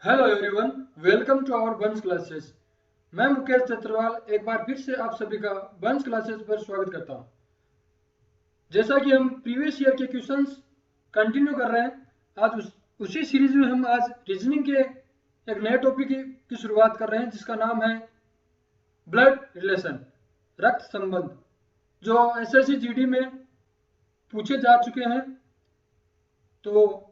Hello everyone, welcome to our बंस classes. मैं मुकेश चतुरवाल एक बार फिर से आप सभी का बंस क्लासेस पर स्वागत करता हूं। जैसा कि हम प्रीवियस ईयर के क्वेश्चंस कंटिन्यू कर रहे हैं, आज उसी सीरीज में हम आज रीजनिंग के एक नए टॉपिक की शुरुआत कर रहे हैं जिसका नाम है ब्लड रिलेशन, रक्त संबंध, जो एसएससी जीडी में पूछे जा चुके हैं। तो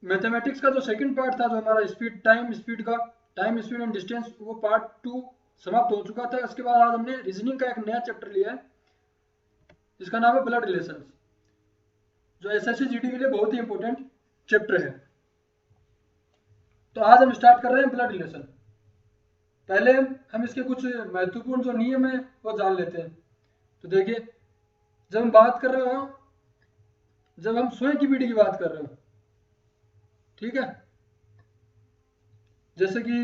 मैथमेटिक्स का जो सेकंड पार्ट था, जो हमारा स्पीड का टाइम स्पीड एंड डिस्टेंस, वो पार्ट 2 समाप्त हो चुका था। उसके बाद आज हमने रीजनिंग का एक नया चैप्टर लिया है जिसका नाम है ब्लड रिलेशंस, जो एसएससी जीडी के लिए बहुत ही इंपॉर्टेंट चैप्टर है। तो आज हम स्टार्ट कर रहे हैं ब्लड रिलेशन। पहले हम इसके कुछ महत्वपूर्ण जो नियम है वो जान लेते हैं। तो देखिए, जब हम बात कर रहे हो, जब हम स्वयं की पीढ़ी की बात कर रहे हो, ठीक है, जैसे कि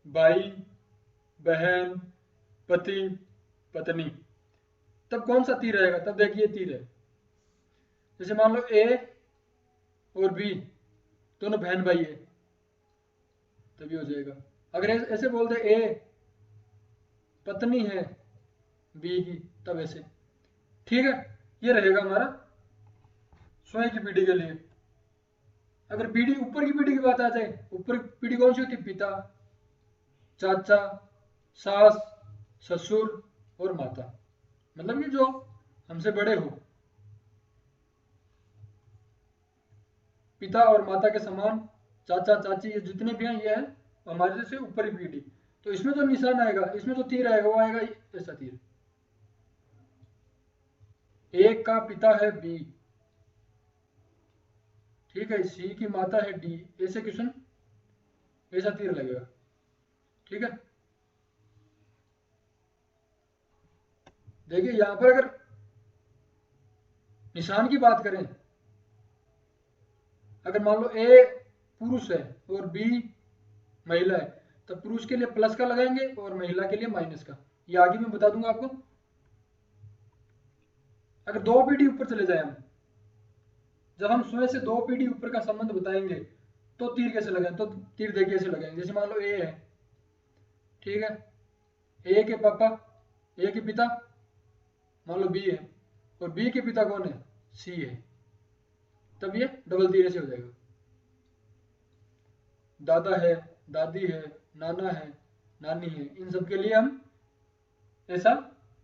भाई, बहन, पति, पत्नी, तब कौन सा तीर रहेगा? तब देखिए तीर है। जैसे मान लो ए और बी दोनों बहन भाई है, तभी हो जाएगा। अगर ऐसे बोल दे ए पत्नी है बी की, तब ऐसे, ठीक है। ये रहेगा हमारा स्वयं की पीढ़ी के लिए। अगर पीढ़ी ऊपर की पीढ़ी की बात आ जाए, ऊपर पीढ़ी कौन सी होती है? पिता, चाचा, सास, ससुर और माता, मतलब ये जो हमसे बड़े हो, पिता और माता के समान, चाचा चाची, ये जितने भी हैं ये है हमारे से ऊपर की पीढ़ी। तो इसमें जो निशान आएगा, इसमें जो तीर आएगा वो आएगा ऐसा तीर। एक का पिता है बी, ठीक है, सी की माता है डी, ऐसे क्वेश्चन ऐसा तीर लगेगा, ठीक है। देखिए यहां पर अगर निशान की बात करें, अगर मान लो ए पुरुष है और बी महिला है, तो पुरुष के लिए प्लस का लगाएंगे और महिला के लिए माइनस का। ये आगे मैं बता दूंगा आपको। अगर दो पीढ़ी ऊपर चले जाए हम, जब हम स्वयं से दो पीढ़ी ऊपर का संबंध बताएंगे, तो तीर कैसे लगाएं? तो तीर देखिए ऐसे लगाएंगे। जैसे मान लो ए है, ठीक है, ए के पापा, ए के पिता मान लो बी है, और बी के पिता कौन है? सी है, तब ये डबल तीर ऐसे हो जाएगा। दादा है, दादी है, नाना है, नानी है, इन सब के लिए हम ऐसा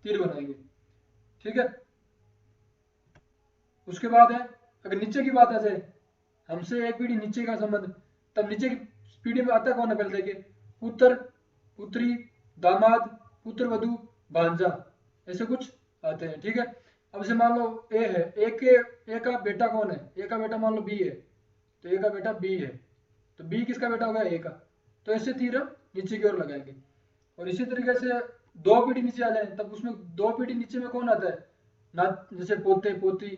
तीर बनाएंगे, ठीक है। उसके बाद है, अगर नीचे की बात आ जाए, हमसे एक पीढ़ी नीचे का संबंध, तब नीचे की पीढ़ी में आता कौन है? पहले देखिए, पुत्र, पुत्री, दामाद, पुत्र वधु, भांजा, ऐसे कुछ आते हैं, ठीक है। अब से मान लो ए है, ए का बेटा कौन है? ए का बेटा मान लो बी है, तो ए का बेटा बी है, तो बी किसका बेटा होगा? ए का। तो ऐसे तीर हम नीचे की ओर लगाएंगे। और इसी तरीके से दो पीढ़ी नीचे आ जाए, तब उसमें दो पीढ़ी नीचे में कौन आता है? ना, जैसे पोते पोती,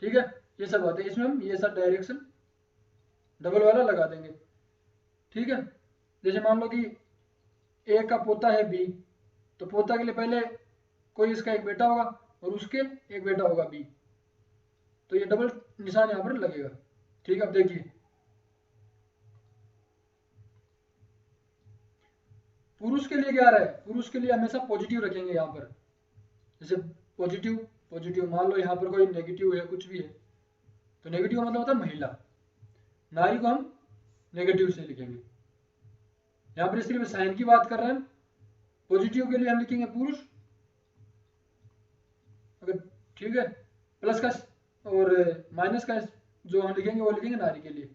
ठीक है, ये सब आते हैं। इसमें हम ये सब डायरेक्शन डबल वाला लगा देंगे, ठीक है। जैसे मान लो कि ए का पोता है बी, तो पोता के लिए पहले कोई इसका एक बेटा होगा और उसके एक बेटा होगा बी, तो ये डबल निशान यहाँ पर लगेगा, ठीक है। अब देखिए, पुरुष के लिए क्या रहा है? पुरुष के लिए हमेशा पॉजिटिव रखेंगे यहाँ पर। जैसे पॉजिटिव, पॉजिटिव, मान लो यहाँ पर कोई नेगेटिव है, कुछ भी है, तो नेगेटिव का मतलब होता है महिला। नारी को हम नेगेटिव से लिखेंगे। यहाँ पर सिर्फ साइन की बात कर रहे हैं। पॉजिटिव के लिए हम लिखेंगे पुरुष, अगर, ठीक है, प्लस का और माइनस का जो हम लिखेंगे वो लिखेंगे नारी के लिए।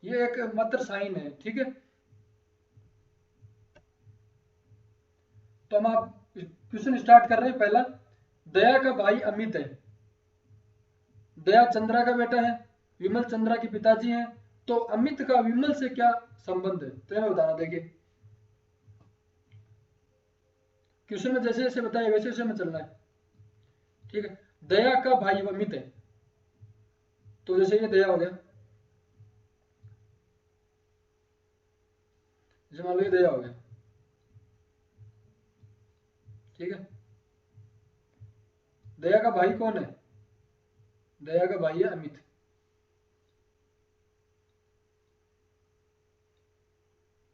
ये एक मात्र साइन है, ठीक है। तो हम आप क्वेश्चन स्टार्ट कर रहे हैं। पहला, दया का भाई अमित है, दया चंद्रा का बेटा है, विमल चंद्रा के पिताजी हैं, तो अमित का विमल से क्या संबंध है? तो हमें बताना। देखिए क्वेश्चन में जैसे जैसे बताया वैसे वैसे हमें चलना है, ठीक है। दया का भाई अमित है, तो जैसे ये दया हो गया, जैसे मान लो ये दया हो गया, ठीक है। दया का भाई कौन है? दया का भाई है अमित,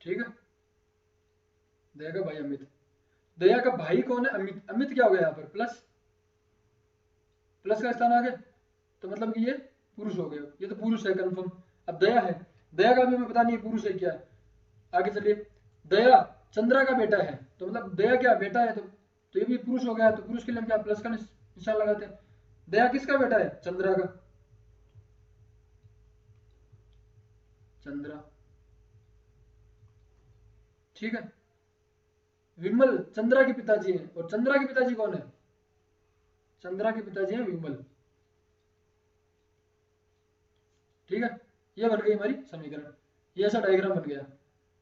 ठीक है, दया का भाई अमित। दया का भाई कौन है? अमित। अमित क्या हो गया यहाँ पर? प्लस, प्लस का स्थान आ गया, तो मतलब कि ये पुरुष हो गया, ये तो पुरुष है कंफर्म। अब दया है, दया का भी हमें पता नहीं है पुरुष है क्या है। आगे चलिए, दया चंद्रा का बेटा है, तो मतलब दया क्या बेटा है, तो ये भी पुरुष हो गया, तो पुरुष के लिए हम क्या प्लस का निशान लगाते हैं। दया किसका बेटा है? चंद्रा का, चंद्रा, ठीक है। विमल चंद्रा के पिताजी हैं, और चंद्रा के पिताजी कौन है? चंद्रा के पिताजी हैं विमल, ठीक है। ये बन गई हमारी समीकरण, ये ऐसा डायग्राम बन गया।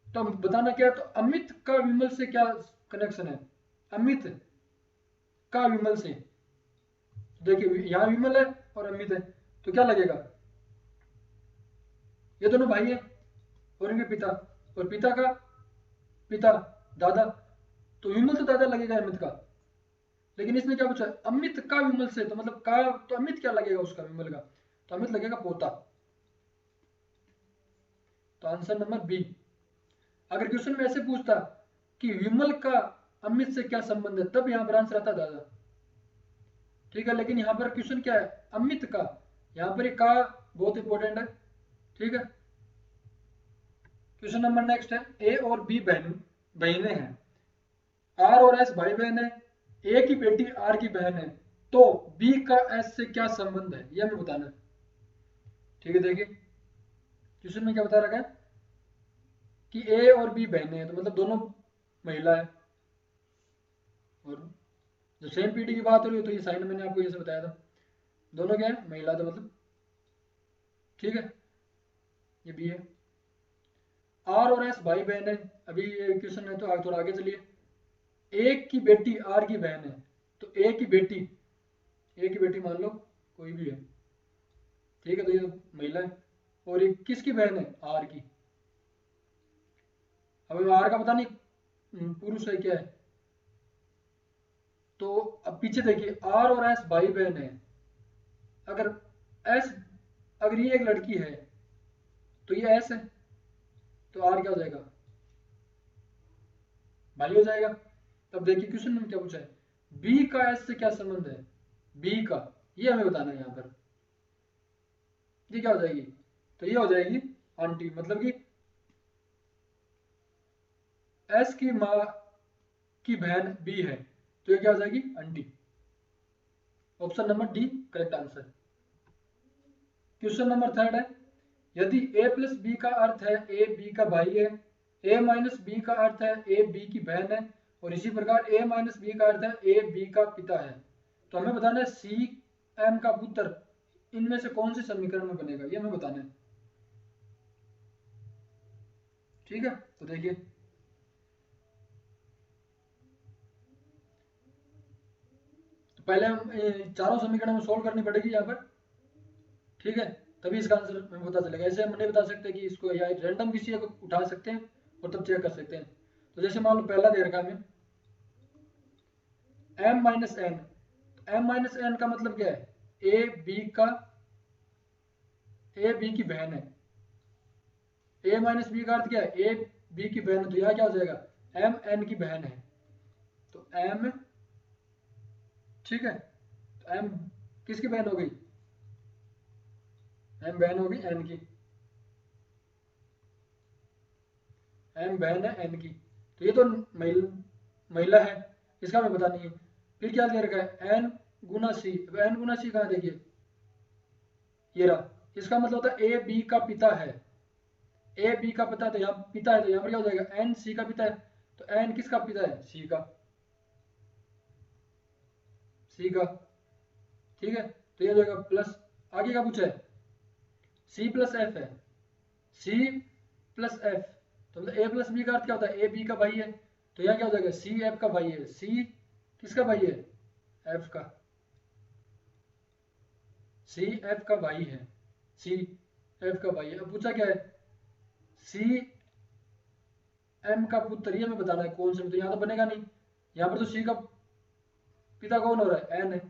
तो हम बताना क्या है, तो अमित का विमल से क्या कनेक्शन है? अमित का विमल से, देखिए यहाँ विमल है और अमित है, तो क्या लगेगा? ये दोनों भाई है और इनके पिता, और पिता का पिता दादा, तो विमल तो दादा लगेगा अमित का। लेकिन इसने क्या पूछा? अमित का विमल से, तो मतलब का, तो अमित क्या लगेगा उसका विमल का? तो अमित लगेगा पोता, तो आंसर नंबर बी। अगर क्वेश्चन में ऐसे पूछता कि विमल का अमित से क्या संबंध है, तब यहां पर आंसर आता दादा, ठीक है। लेकिन यहाँ पर क्वेश्चन क्या है? अमित का, यहाँ पर का बहुत इंपॉर्टेंट है, ठीक है। क्वेश्चन नंबर नेक्स्ट है, ए और बी बहनें हैं, आर और एस भाई बहन है, ए की बेटी आर की बहन है, तो बी का एस से क्या संबंध है, यह हमें बताना है, ठीक है। देखिए क्वेश्चन में क्या बता रखा है कि ए और बी बहनें हैं, तो मतलब दोनों महिला है, और जब सेम पीटी की बात हो रही हो तो ये साइन मैंने आपको ये से बताया था, दोनों क्या है? महिला, तो मतलब ठीक है, ये बी है। आर और एस भाई बहन है, अभी ये क्वेश्चन है तो आगे थोड़ा आगे चलिए। ए की बेटी आर की बहन है, तो ए की बेटी मान लो कोई भी है, ठीक है, तो ये महिला है, और ये किसकी बहन है? आर की। अब आर का पता नहीं पुरुष है क्या है, तो अब पीछे देखिए, आर और एस भाई बहन है, अगर एस, अगर ये एक लड़की है तो ये एस है, तो आर क्या हो जाएगा? भाई हो जाएगा। तब देखिए क्वेश्चन में क्या पूछा है, बी का एस से क्या संबंध है? बी का, ये हमें बताना है यहाँ पर, ये क्या हो जाएगी? तो ये हो जाएगी आंटी, मतलब कि एस की माँ की बहन बी है, तो ये क्या हो जाएगी? Aunty. Option number D correct answer. Question number third है, यदि a प्लस बी का अर्थ है ए बी का भाई है, a माइनस बी का अर्थ है ए बी की बहन है, और इसी प्रकार a माइनस बी का अर्थ है ए बी का पिता है, तो हमें बताना है सी एम का पुत्र इनमें से कौन से समीकरण में बनेगा, ये हमें बताना है, ठीक है। तो देखिए, तो पहले हम चारों समीकरण में सोल्व करनी पड़ेगी यहाँ पर, ठीक है, तभी इसका आंसर हमें पता चलेगा। ऐसे हम नहीं बता सकते कि इसको या रैंडम किसी को उठा सकते हैं और तब चेक कर सकते हैं। तो जैसे मान लो पहला दे रखा है हमें m minus N, M minus N का मतलब क्या है? ए बी की बहन है, ए माइनस बी का अर्थ क्या है? ए बी की बहन है, तो यहाँ क्या हो जाएगा? एम एन की बहन है, तो एम, ठीक है, तो एम किसकी बहन हो गई? एम बहन होगी एन की, एम बहन है एन की, तो ये तो महिला है, इसका हमें पता नहीं है। फिर क्या दे रखा है? एन गुना सी, एन गुना सी कहाँ देखिए, ये रहा, इसका मतलब होता है ए बी का पिता है, ए बी का पिता, तो यहाँ पिता है, तो यहाँ पर क्या हो जाएगा? एन सी का पिता है, तो एन किसका पिता है? सी का, सी का, ठीक है, तो ये हो जाएगा प्लस, आगे का पूछा है सी प्लस एफ है, सी प्लस एफ, तो मतलब ए प्लस बी का अर्थ क्या होता है? ए बी का भाई है, तो यहाँ क्या हो जाएगा? सी एफ का भाई है, सी किसका भाई है? एफ का, सी एफ का भाई है, सी एफ का भाई है। अब पूछा क्या है? सी एम का पुत्र, ये हमें बताना है कौन से, तो यहाँ तो बनेगा नहीं, यहाँ पर तो सी का पिता कौन हो रहा है? एन है,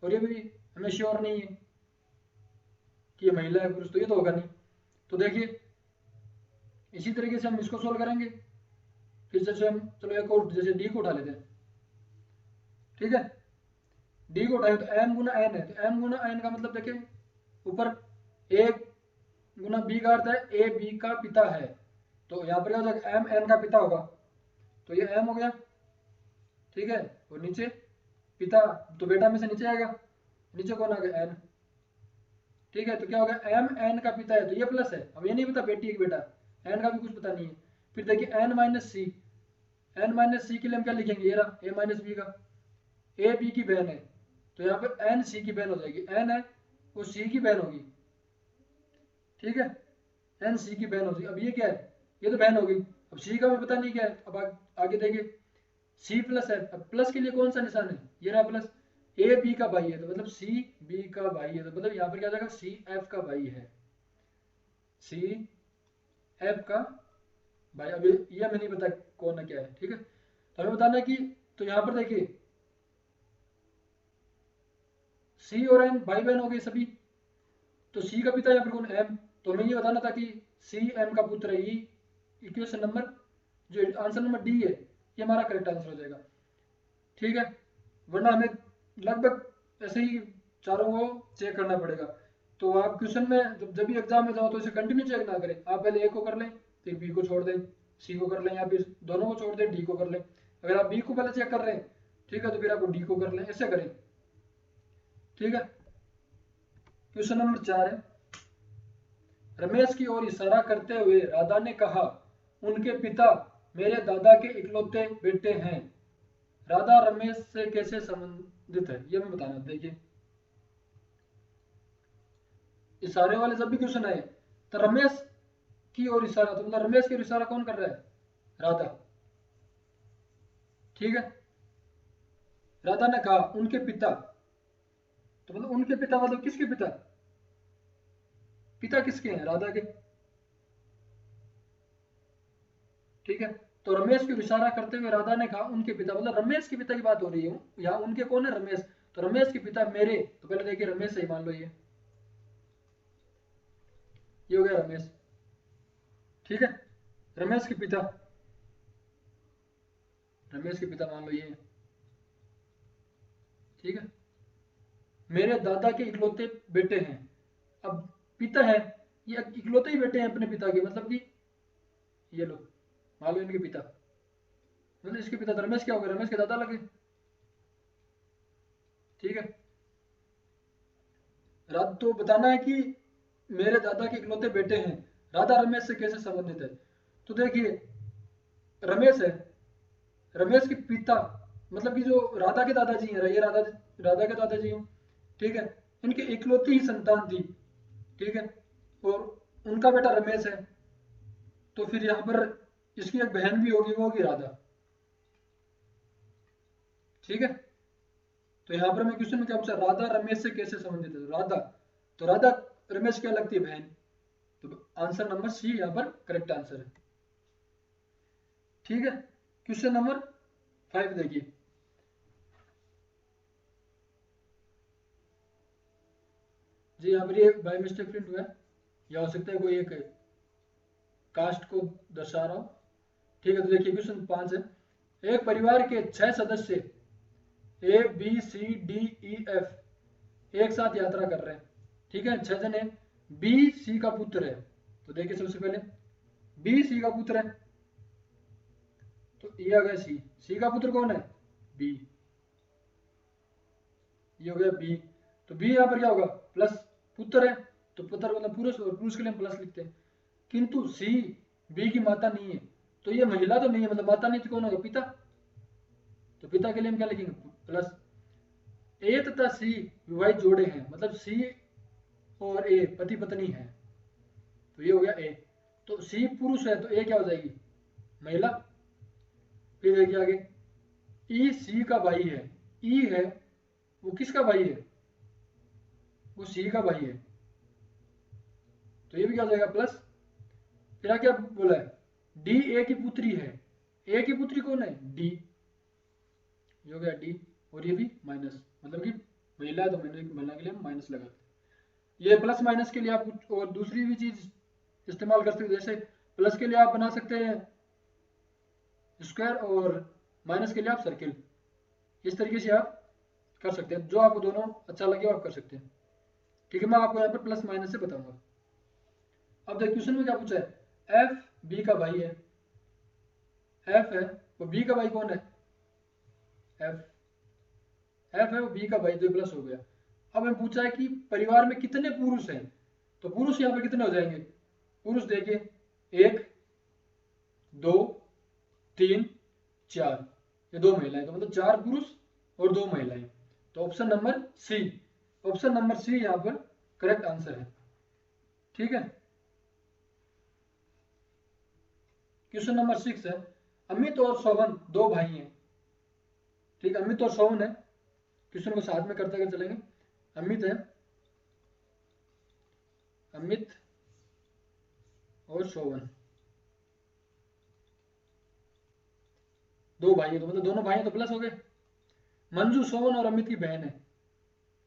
और ये भी हमें श्योर नहीं है कि ये महिला है पुरुष, तो ये तो होगा नहीं। तो देखिए इसी तरीके से हम इसको सोल्व करेंगे। फिर जैसे हम चलो एक और जैसे डी को उठा लेते हैं, ठीक है। डी को उठाए तो एम गुना एन है, तो एम गुना एन का मतलब देखिए ऊपर ए गुना बी का अर्थ है ए बी का पिता है, तो यहाँ पर क्या हो जाएगा एम एन का पिता होगा, तो ये एम हो गया, ठीक है। और नीचे पिता, तो बेटा में से नीचे आएगा, नीचे कौन आ गया एन, ठीक है। तो क्या होगा एम एन का पिता है, तो ये प्लस है, अब ये नहीं पता बेटी है बेटा, एन का भी कुछ पता नहीं है। फिर देखिए एन माइनस सी, एन माइनस सी के लिए हम क्या लिखेंगे, ये रहा ए माइनस बी का, ए बी की बहन है, तो यहाँ पर एन सी की बहन हो जाएगी, एन है वो सी की बहन होगी, ठीक है, एन सी की बहन होगी। अब ये क्या है, ये तो बहन होगी, अब सी का भी पता नहीं क्या है, अब आगे देखिए सी प्लस है, अब प्लस के लिए कौन सा निशान है, ये रहा प्लस, ए बी का भाई है तो मतलब सी बी का भाई है, तो मतलब यहाँ पर क्या जाएगा सी एफ का भाई है, सी एफ का भाई। अब ये हमें नहीं पता कौन है क्या है, ठीक है। तो हमें बताना है कि, तो यहाँ पर देखिए सी और एन भाई बहन हो गए सभी, तो सी का पिता यहाँ पर कौन एम, तो हमें ये बताना था कि सी एम का पुत्र है, ये इक्वेशन नंबर जो आंसर नंबर डी है ये हमारा करेक्ट आंसर हो जाएगा, ठीक है। वरना हमें लगभग ऐसे ही चारों को चेक करना पड़ेगा। तो आप क्वेश्चन में जब भी एग्जाम में जाओ तो इसे कंटिन्यू चेक ना करें, आप पहले ए को कर लें फिर बी को छोड़ दें, सी को कर लें, या फिर दोनों को छोड़ दें डी को कर लें। अगर आप बी को पहले चेक कर रहे हैं, ठीक है, तो फिर आपको डी को कर लें, ऐसे करें, ठीक है। क्वेश्चन नंबर 4 है, रमेश की ओर इशारा करते हुए राधा ने कहा उनके पिता मेरे दादा के इकलौते बेटे हैं, राधा रमेश से कैसे संबंधित है, ये हमें बताना। देखिए इशारे वाले जब भी क्वेश्चन आए तो रमेश की ओर इशारा, तो मतलब रमेश की ओर इशारा कौन कर रहा है, राधा, ठीक है। राधा ने कहा उनके पिता, तो मतलब उनके पिता मतलब किसके पिता, पिता किसके हैं, राधा के, ठीक है। तो रमेश की ओर इशारा करते हुए राधा ने कहा उनके पिता, मतलब रमेश के पिता की बात हो रही है, यहाँ उनके कौन है, रमेश, तो रमेश के पिता मेरे, तो पहले देखिए रमेश सही मान लो, ये हो गया रमेश, ठीक है। रमेश के पिता, रमेश के पिता मान लो ये, ठीक है। मेरे दादा के इकलौते बेटे हैं, अब पिता है, ये इकलौते ही बेटे हैं अपने पिता के, मतलब कि ये लो मान लो इनके पिता, मतलब इसके पिता, तो रमेश क्या हो गया, रमेश के दादा लगे, ठीक है। तो बताना है कि मेरे दादा के इकलौते बेटे हैं, राधा रमेश से कैसे संबंधित है। तो देखिए रमेश है, रमेश के पिता मतलब कि जो राधा के दादाजी हैं, ये राधा के दादाजी हैं, ठीक है। इनके इकलौती ही संतान थी, ठीक है, और उनका बेटा रमेश है, तो फिर यहाँ पर इसकी एक बहन भी होगी, वो होगी राधा, ठीक है। तो यहाँ पर मैं क्वेश्चन में क्या पूछा, राधा रमेश से कैसे संबंधित है, राधा, तो राधा रमेश क्या लगती है, बहन, तो आंसर नंबर सी यहाँ पर करेक्ट आंसर है, ठीक है। क्वेश्चन नंबर 5 देखिए, जी यहाँ पर ये बाय मिस्टेक प्रिंट हुआ है, या हो सकता है कोई एक कास्ट को दर्शा रहा हो, ठीक है। तो देखिए क्वेश्चन 5 है, एक परिवार के 6 सदस्य A B C D E F एक साथ यात्रा कर रहे हैं, ठीक है, 6 जन है, बी सी का पुत्र है, तो देखिए सबसे पहले बी सी का पुत्र है, तो ये आ गया सी, सी का पुत्र कौन है, बी, ये हो गया बी, तो बी यहाँ पर क्या होगा, प्लस, पुत्र है तो पुत्र मतलब पुरुष, और पुरुष के लिए हम प्लस लिखते हैं, किंतु सी बी की माता नहीं है, तो ये महिला तो नहीं है, मतलब माता नहीं तो कौन होगा, पिता, तो पिता के लिए हम क्या लिखेंगे, प्लस। ए तथा सी विवाहित जोड़े हैं, मतलब सी और ए पति पत्नी है, तो ये हो गया ए, तो सी पुरुष है तो ए क्या हो जाएगी, महिला। फिर देखिए आगे, ई सी का भाई है, ई है वो किसका भाई है, वो सी का भाई है, तो ये भी क्या हो जाएगा, प्लस। फिर क्या बोला है, डी ए की पुत्री है, ए की पुत्री कौन है, डी, ये हो गया डी, और ये भी माइनस, मतलब कि महिला है तो महिला के लिए हम माइनस लगाते हैं। ये प्लस माइनस के लिए आप कुछ और दूसरी भी चीज इस्तेमाल कर सकते हो, जैसे प्लस के लिए आप बना सकते हैं स्क्वायर और माइनस के लिए आप सर्किल। इस तरीके से आप कर सकते हैं, जो आपको दोनों अच्छा लगे आप कर सकते हैं। ठीक है, मैं आपको यहाँ पर प्लस माइनस से बताऊंगा। अब देखिए क्वेश्चन में क्या पूछा है, एफ बी का भाई है, एफ है वो बी का भाई कौन है, एफ है वो बी का भाई, तो प्लस हो गया। अब हमें पूछा है कि परिवार में कितने पुरुष हैं, तो पुरुष यहाँ पे कितने हो जाएंगे, पुरुष देखिए 1 2 3 4, ये 2 महिलाएं, तो मतलब 4 पुरुष और 2 महिलाएं। तो option number C, option number C यहाँ पर करेक्ट आंसर है। ठीक है, क्वेश्चन नंबर 6 है, अमित और शोभन 2 भाई हैं। ठीक है, अमित और शोभन है, क्वेश्चन को साथ में करते हुए चलेंगे। अमित है, अमित और शोभन 2 भाई है, तो मतलब दोनों भाई हैं तो प्लस हो गए। मंजू शोभन और अमित की बहन है,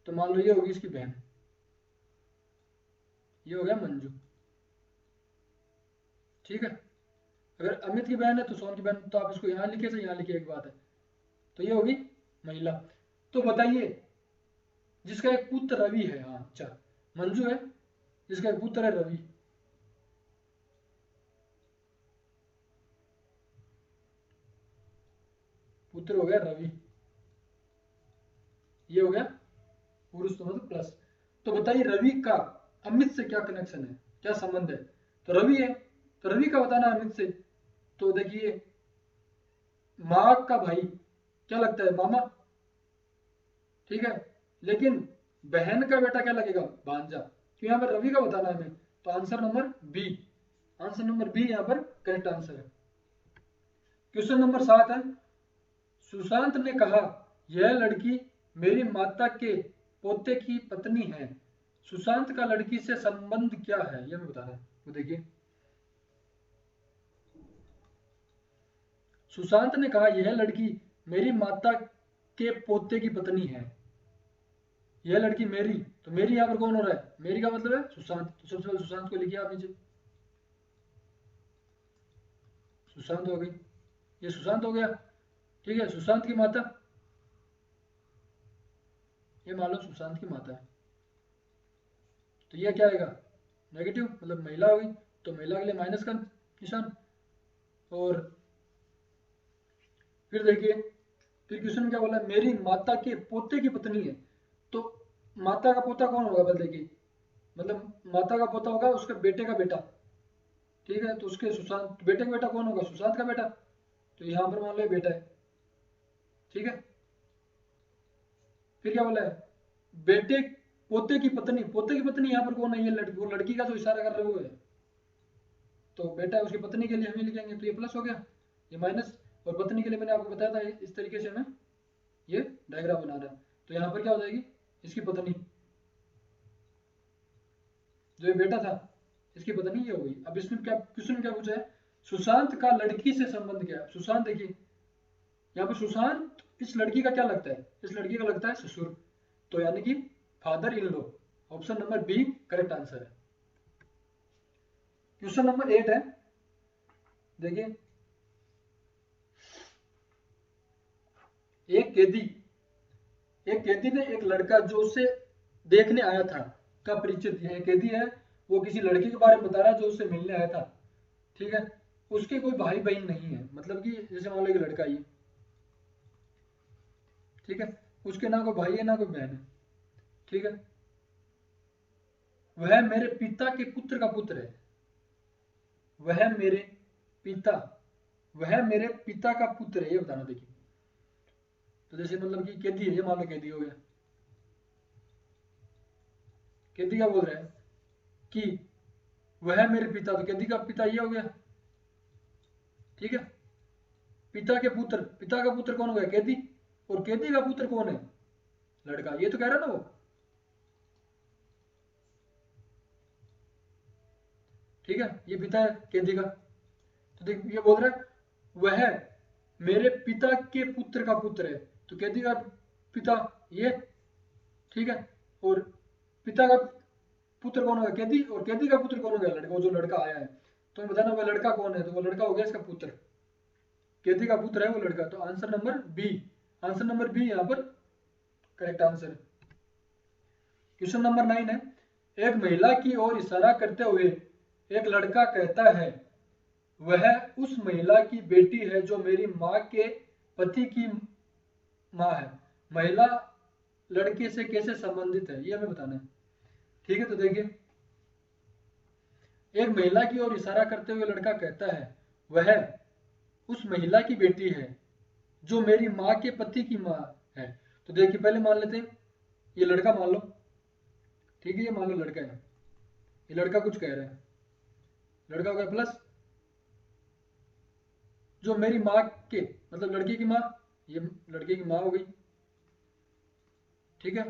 तो मान लो ये होगी इसकी बहन, ये हो गया मंजू। ठीक है, अगर अमित की बहन है तो सोहन की बहन, तो आप इसको यहाँ लिखे से यहाँ लिखे, एक बात है, तो ये होगी महिला। तो बताइए जिसका एक पुत्र रवि है, हाँ अच्छा, मंजू है जिसका एक पुत्र है रवि, पुत्र हो गया रवि, ये हो गया पुरुष, तो मतलब प्लस। तो बताइए रवि का अमित से क्या कनेक्शन है, क्या संबंध है, तो रवि है, तो रवि का बताना अमित से। तो देखिए माँ का भाई क्या लगता है, मामा। ठीक है, लेकिन बहन का बेटा क्या लगेगा, भांजा। तो यहाँ पर रवि का बताना है हमें, तो answer number B, answer number B यहाँ पर करेक्ट आंसर है। क्वेश्चन नंबर 7 है, सुशांत ने कहा यह लड़की मेरी माता के पोते की पत्नी है, सुशांत का लड़की से संबंध क्या है, यह हमें बताना है। तो देखिए सुशांत ने कहा यह लड़की मेरी माता के पोते की पत्नी है, यह लड़की मेरी, तो मेरी यहाँ पर कौन हो रहा है, मेरी का मतलब है सुशांत, तो सबसे पहले सुशांत को लिखिए आप नीचे, सुशांत हो गई, ये सुशांत हो गया। ठीक है, सुशांत की माता, ये मान लो सुशांत की माता है, तो ये क्या आएगा, नेगेटिव, मतलब महिला होगी, तो महिला के लिए माइनस का निशान। और फिर देखिए, फिर क्वेश्चन में क्या बोला, मेरी माता के पोते की पत्नी है, तो माता का पोता कौन होगा, बल देखिए, मतलब माता का पोता होगा उसके बेटे का बेटा। ठीक है, तो उसके सुशांत बेटे का बेटा कौन होगा, सुशांत का बेटा, तो यहाँ पर मान लो ये बेटा है। ठीक है, फिर क्या बोला है, बेटे पोते की पत्नी, पोते की पत्नी यहाँ पर कौन है, ये लड़की, वो लड़की का जो इशारा कर रहे हो, तो बेटा उसकी पत्नी के लिए हम ही लिखेंगे, तो ये प्लस हो गया, ये माइनस। और पत्नी के लिए मैंने आपको बताया था इस तरीके से हमें ये डायग्राम बनाना है, तो यहाँ पर क्या हो जाएगी, इसकी पत्नी, जो ये बेटा था इसकी पत्नी ये हो गई। अब इसमें क्या क्वेश्चन में क्या पूछा है, सुशांत का लड़की से संबंध क्या है, सुशांत देखिए यहाँ पर सुशांत इस लड़की का क्या लगता है, इस लड़की का लगता है ससुर, तो यानी कि father in law, option number B correct answer है। क्वेश्चन नंबर 8 है, देखिए एक कैदी, एक कैदी ने एक लड़का जो उसे देखने आया था का परिचय दिया, एक कैदी है वो किसी लड़के के बारे में बता रहा है जो उससे मिलने आया था। ठीक है, उसके कोई भाई बहन नहीं है, मतलब कि जैसे मान लो एक लड़का ही, ठीक है, उसके ना कोई भाई है ना कोई बहन है। ठीक है, वह मेरे पिता के पुत्र का पुत्र है, वह मेरे पिता, वह मेरे पिता का पुत्र है, ये बताना। देखिए तो जैसे मतलब कि कैदी है, ये मान लो कैदी हो गया, कैदी क्या बोल रहे हैं कि वह मेरे पिता, तो कैदी का पिता ये हो गया। ठीक है, पिता के पुत्र, पिता का पुत्र कौन हो गया, कैदी, और कैदी का पुत्र कौन है, लड़का, ये तो कह रहा है ना वो। ठीक है, ये पिता है कैदी का, तो देख ये बोल रहा है वह मेरे पिता के पुत्र का पुत्र है, तो कैदी का पिता ये। ठीक है, और पिता का पुत्र कौन होगा, कैदी, और कैदी का पुत्र कौन हो गया, लड़का, वो जो लड़का आया है, तो बताना वो लड़का कौन है, तो वो लड़का हो गया इसका पुत्र, केती का पुत्र है वो लड़का। तो answer number B, answer number B यहाँ पर करेक्ट आंसर है। क्वेश्चन नंबर 9 है, एक महिला की ओर इशारा करते हुए एक लड़का कहता है वह उस महिला की बेटी है जो मेरी माँ के पति की माँ है। महिला लड़के से कैसे संबंधित है ये हमें बताना है। ठीक है, तो देखिए, एक महिला की ओर इशारा करते हुए लड़का कहता है वह उस महिला की बेटी है जो मेरी माँ के पति की माँ है। तो देखिए पहले मान लेते हैं ये लड़का मान लो, ठीक है, ये मान लो लड़का है, ये लड़का कुछ कह रहा है, लड़का हो गया प्लस जो मेरी माँ के मतलब लड़के की माँ, ये लड़के की माँ हो गई, ठीक है,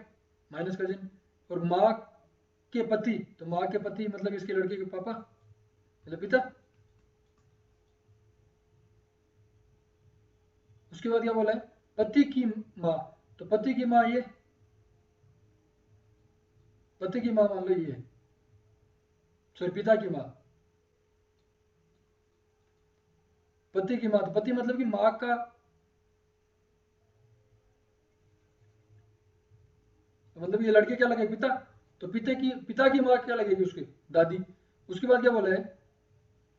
माइनस कजिन, और माँ के पति, तो माँ के पति मतलब इसके लड़के के पापा मतलब पिता। उसके बाद क्या बोला है, पति की माँ, तो पति की माँ ये, पति की माँ मान लो ये, सॉरी पिता की माँ, पति की माँ, तो पति मतलब कि माँ का, मतलब ये लड़के क्या लगेगा पिता, तो पिता की माँ क्या लगेगी उसकी दादी। उसके बाद क्या बोला है,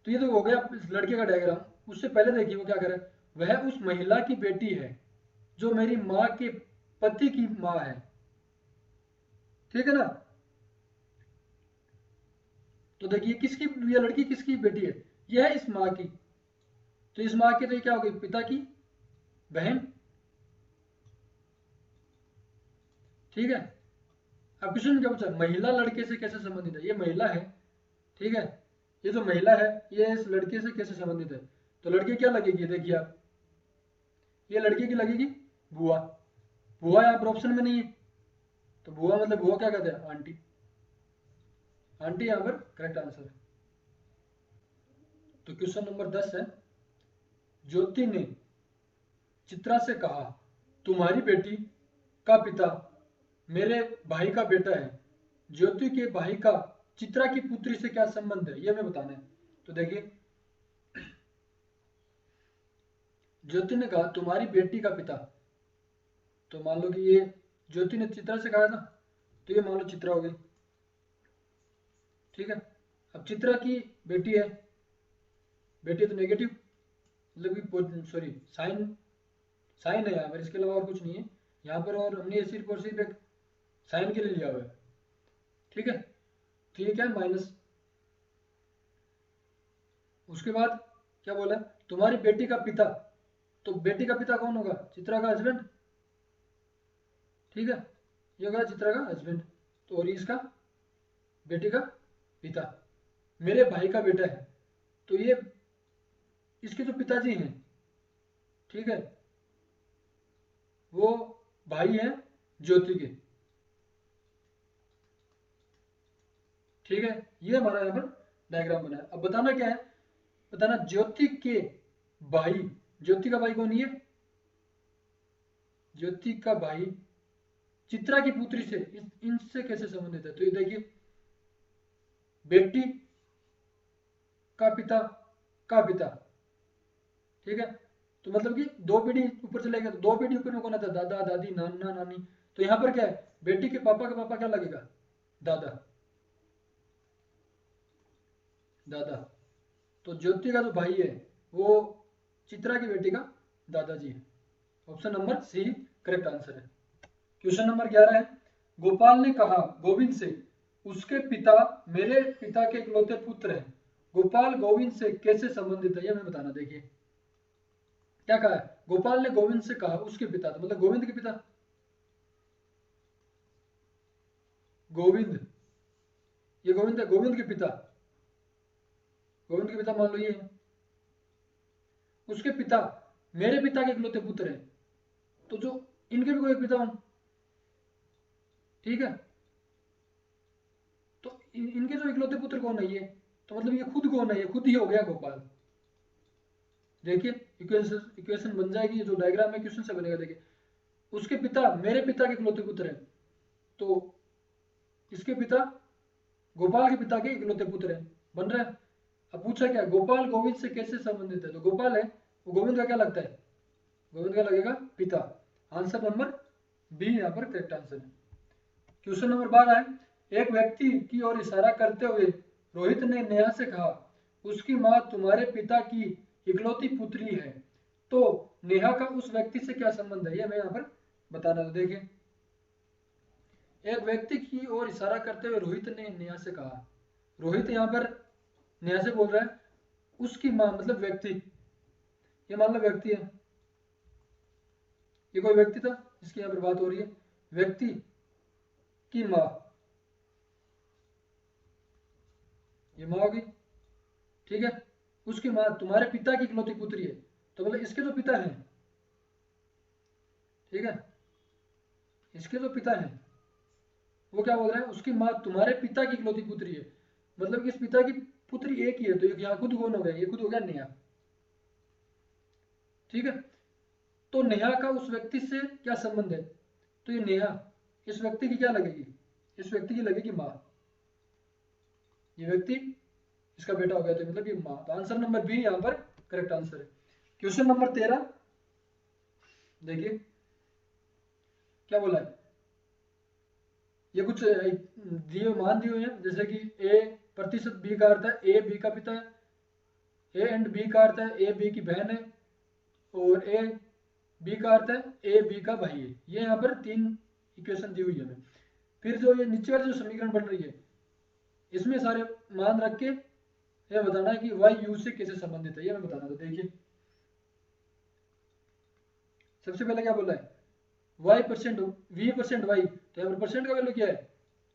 तो ये तो हो गया इस लड़के का डायग्राम। उससे पहले देखिए वो क्या करे, वह उस महिला की बेटी है जो मेरी माँ के पति की माँ है, ठीक है ना। तो देखिए किसकी, ये लड़की किसकी बेटी है, यह है इस माँ की, तो इस माँ की तो ये क्या होगी पिता की बहन, ठीक है। अब क्वेश्चन क्या पूछा, महिला लड़के से कैसे संबंधित है, ये महिला है, ठीक है, ये जो महिला है ये इस लड़के से कैसे संबंधित है, तो लड़के क्या लगेगी देखिए आप, ये लड़के की लगेगी बुआ, बुआ यहाँ पर ऑप्शन में नहीं है, तो बुआ मतलब बुआ क्या कहते हैं आंटी, आंटी यहाँ पर करेक्ट आंसर है। तो क्वेश्चन नंबर 10 है, ज्योति ने चित्रा से कहा तुम्हारी बेटी का पिता मेरे भाई का बेटा है, ज्योति के भाई का चित्रा की पुत्री से क्या संबंध है ये हमें बताना है। तो देखिए, ज्योति ने कहा तुम्हारी बेटी का पिता, तो मान लो कि ये ज्योति ने चित्रा से कहा था, तो ये मान लो चित्रा हो गई, ठीक है। अब चित्रा की बेटी है, बेटी तो नेगेटिव मतलब कि सॉरी साइन, साइन है यहाँ पर, इसके अलावा और कुछ नहीं है यहाँ पर, और हमने सिर्फ और सिर्फ एक साइन के लिए लिया हुआ है, ठीक है। तो ये क्या है माइनस। उसके बाद क्या बोला, तुम्हारी बेटी का पिता, तो बेटी का पिता कौन होगा, चित्रा का हस्बैंड, ठीक है, ये होगा चित्रा का हस्बैंड, तो और इसका बेटी का पिता मेरे भाई का बेटा है, तो ये इसके जो पिताजी हैं, ठीक है, वो भाई हैं ज्योति के, ठीक है। ये हमारा यहाँ पर डायग्राम बना है। अब बताना क्या है, बताना ज्योति के भाई, ज्योति का भाई कौन है, ज्योति का भाई चित्रा की पुत्री से इनसे कैसे संबंधित है, तो ये देखिए बेटी का पिता, ठीक है। तो मतलब कि दो पीढ़ी ऊपर चले गए, तो दो पीढ़ी ऊपर में कौन आता है, दादा दादी नाना नानी, तो यहाँ पर क्या है बेटी के पापा का पापा क्या लगेगा, दादा, दादा। तो ज्योति का जो भाई है वो चित्रा की बेटी का दादाजी है। Option number C correct answer है। क्वेश्चन नंबर 11 है, गोपाल ने कहा गोविंद से उसके पिता मेरे पिता के इकलौते पुत्र हैं, गोपाल गोविंद से कैसे संबंधित है ये हमें बताना। देखिए क्या कहा है, गोपाल ने गोविंद से कहा उसके पिता, तो मतलब गोविंद के पिता, गोविंद, ये गोविंद है, गोविंद के पिता, गोविंद के पिता मान लो ये है, उसके पिता मेरे पिता के इकलौते पुत्र हैं, तो जो इनके भी कोई एक पिता हो, ठीक है। तो इनके जो इकलौते पुत्र कौन है ये, तो मतलब ये खुद कौन है, ये खुद ही हो गया गोपाल। देखिए इक्वेशन बन जाएगी, जो डायग्राम है क्वेश्चन से बनेगा। देखिए उसके पिता मेरे पिता के इकलौते पुत्र हैं, तो इसके पिता गोपाल के पिता के इकलौते पुत्र हैं, बन रहा है। अब पूछा क्या, गोपाल गोविंद से कैसे संबंधित है, तो गोपाल है वो गोविंद का क्या लगता है, गोविंद का लगेगा पिता। आंसर नंबर बी यहाँ पर करेक्ट आंसर है। क्वेश्चन नंबर 12 है, एक व्यक्ति की ओर इशारा करते हुए रोहित ने नेहा से कहा, उसकी माँ तुम्हारे पिता की इकलौती पुत्री है, तो नेहा का उस व्यक्ति से क्या संबंध है, ये मैं यहाँ पर बताना। तो देखिए, एक व्यक्ति की ओर इशारा करते हुए रोहित ने नेहा से कहा, रोहित यहाँ पर नेहा से बोल रहा है, उसकी माँ मतलब व्यक्ति, ये मान लो व्यक्ति है, ये कोई व्यक्ति था जिसकी यहाँ पर बात हो रही है, व्यक्ति की माँ, ये माँ होगी, ठीक है। उसकी माँ तुम्हारे पिता की इकलौती पुत्री है, तो मतलब इसके जो पिता हैं, ठीक है, इसके जो पिता हैं वो क्या बोल रहे हैं, उसकी माँ तुम्हारे पिता की इकलौती पुत्री है, मतलब इस पिता की पुत्री एक ही है, तो यहाँ खुद कौन हो गया, ये खुद हो गया नेहा, ठीक है। तो नेहा का उस व्यक्ति से क्या संबंध है, तो ये नेहा इस व्यक्ति की क्या लगेगी, इस व्यक्ति की लगेगी माँ, ये व्यक्ति इसका बेटा हो गया, तो मतलब ये माँ। तो आंसर नंबर बी यहाँ पर करेक्ट आंसर है। क्वेश्चन नंबर 13 देखिए क्या बोला है, ये कुछ दिए मान दिए हुए हैं, जैसे कि ए प्रतिशत बी का अर्थ है ए बी का पिता है, ए एंड बी का अर्थ है ए बी की बहन है, और ए बी का अर्थ है ए बी का भाई है। ये यहाँ पर 3 इक्वेशन दी हुई है हमें। फिर जो ये नीचे वाली जो समीकरण बन रही है, इसमें सारे मान रख के ये बताना है कि वाई यू से कैसे संबंधित है, ये मैं बताना। तो देखिए, सबसे पहले क्या बोला है, Y percent V percent Y, तो यहाँ पर परसेंट का वैल्यू क्या है,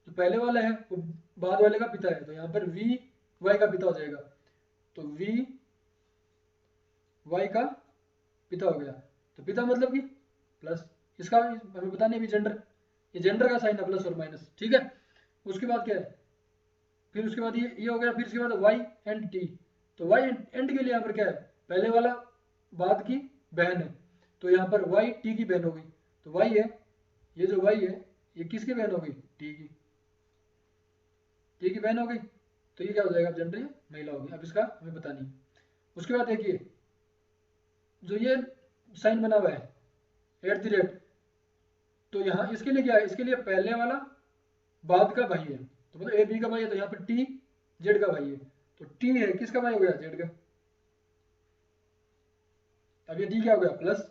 जो पहले वाला है वो बाद वाले का पिता है, तो यहाँ पर वी वाई का पिता हो जाएगा, तो वी वाई का पिता हो गया, तो पिता मतलब कि प्लस, इसका हमें पता नहीं अभी जेंडर, ये जेंडर का साइन है प्लस और माइनस, ठीक है। उसके बाद क्या है, फिर उसके बाद ये हो गया, फिर उसके बाद वाई एंड टी, तो वाई एंड के लिए यहाँ पर क्या है, पहले वाला बाद की बहन है, तो यहाँ पर वाई टी की बहन हो गई, तो वाई है, ये जो वाई है ये किसकी बहन हो गई, टी की बहन हो गई, तो ये क्या हो जाएगा, जेंडर ये महिला होगी, अब इसका हमें पता नहीं। उसके बाद देखिए, जो ये साइन बना हुआ है एट द रेट, तो यहाँ इसके लिए क्या है, इसके लिए पहले वाला बाद का भाई है, तो मतलब ए बी का भाई है, तो यहाँ पर टी जेड का भाई है, तो टी है किसका भाई हो गया, जेड का, अब ये डी क्या हो गया प्लस,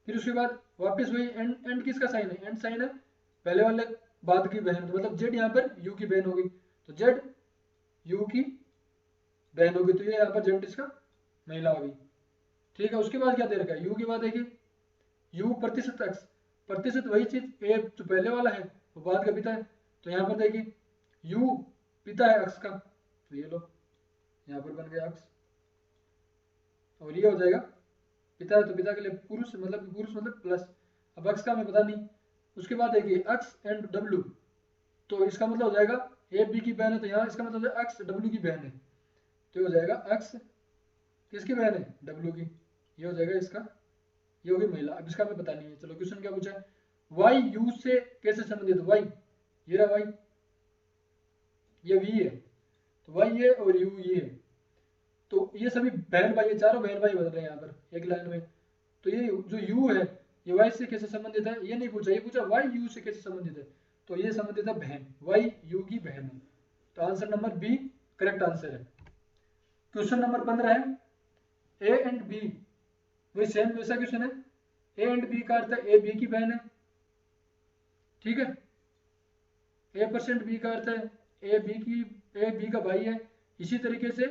फिर उसके बाद वापस वही एंड एंड किसका साइन है, एंड साइन है पहले वाले बाद की बहन, तो मतलब जेड यहाँ पर यू की बहन होगी, तो जेड यू की बहन होगी, तो ये यहाँ पर जेड इसका महिला होगी, ठीक है। उसके बाद क्या दे रखा है, यू के बाद देखिए यू प्रतिशत एक्स, प्रतिशत वही चीज ए जो पहले वाला है वो बाद का पिता है, तो यहाँ पर देखिए यू पिता है अक्स का, तो ये लो यहाँ पर बन गया अक्स, और ये हो जाएगा पिता है, तो पिता के लिए पुरुष मतलब प्लस, अब अक्स का हमें पता नहीं। उसके बाद देखिए अक्स एंड डब्ल्यू, तो इसका मतलब हो जाएगा ए बी की बहन है, तो यहाँ इसका मतलब है अक्स डब्ल्यू की बहन है, तो ये हो जाएगा अक्स किसकी बहन है, डब्ल्यू की, ये हो जाएगा इसका, ये होगी महिला। अब इसका हमें पता नहीं है, चलो क्वेश्चन क्या पूछा है, वाई यू से कैसे संबंधित, वाई ये रहा वाई, ये वी है, तो वाई ये और यू ये है, तो ये सभी बहन भाई है, चारों बहन भाई बदल रहे हैं यहाँ पर एक लाइन में, तो ये जो यू है ये वाई से कैसे संबंधित है, ये नहीं पूछा, ये पूछा वाई यू से कैसे संबंधित है, तो ये संबंधित है बहन, वाई यू की बहन है, तो answer number B correct answer है। क्वेश्चन नंबर 15 है, ए एंड बी, वही सेम वैसा क्वेश्चन है, ए एंड बी का अर्थ है ए बी की बहन है, ठीक है, ए परसेंट बी का अर्थ है ए बी का भाई है, इसी तरीके से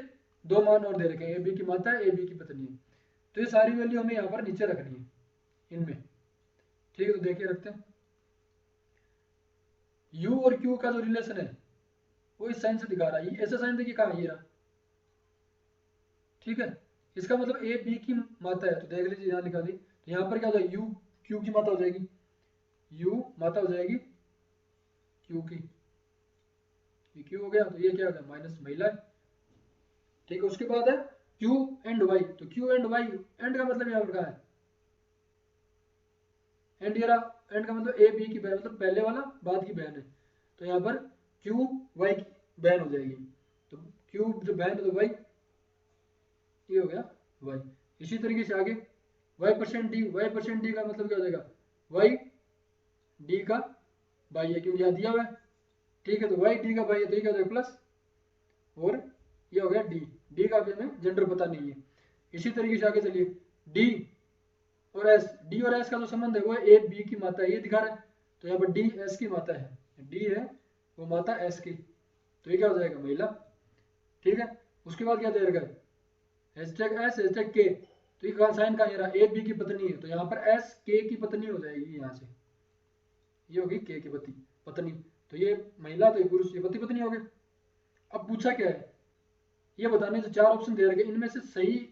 2 मान और दे रखे हैं, ए बी की माता है ए बी की पत्नी है, तो ये सारी वैल्यू हमें यहाँ पर नीचे रखनी है इनमें, ठीक है। तो देखिए रखते हैं, यू और क्यू का जो रिलेशन है वो इस साइन से दिखा रहा है, ऐसा साइन देखिए कहाँ, ये रहा, ठीक है, इसका मतलब ए बी की माता है, तो देख लीजिए यहाँ लिखा दी, तो यहाँ पर क्या हो जाएगी, यू क्यू की माता हो जाएगी, यू माता हो जाएगी क्यू की, ये क्यू हो गया, तो ये क्या हो गया माइनस महिला है, ठीक है। उसके बाद है क्यू एंड वाई, तो क्यू एंड वाई, एंड का मतलब यहाँ पर कहाँ है, एंड ये रहा, एंड का मतलब ए बी की बहन, मतलब पहले वाला बाद की बहन है, तो यहाँ पर क्यू वाई की बहन हो जाएगी, तो क्यू जो बहन है तो वाई, ये हो गया y। इसी तरीके से आगे y%d, y%d का मतलब क्या हो जाएगा, y d का बाई है, क्योंकि यहाँ दिया हुआ है, ठीक है। तो y d का बाई है तो ये क्या हो जाएगा प्लस, और ये हो गया d का भी हमें जेंडर पता नहीं है। इसी तरीके से आगे चलिए, d और s का जो संबंध है वो है a b की माता है, ये दिखा रहा है। तो यहाँ पर d s की माता है, d है वो माता s की, तो ये क्या हो जाएगा महिला, ठीक है। उसके बाद क्या दे रखा है, हैशटैग एस हैशटैग के, तो ये साइन का ए बी की पत्नी है, तो यहाँ पर एस के की पत्नी हो जाएगी, यहाँ से ये होगी के की पत्नी, तो ये महिला तो ये पुरुष, ये पति पत्नी हो गए। अब पूछा क्या है, ये बताने जो 4 ऑप्शन दे रखे इनमें से सही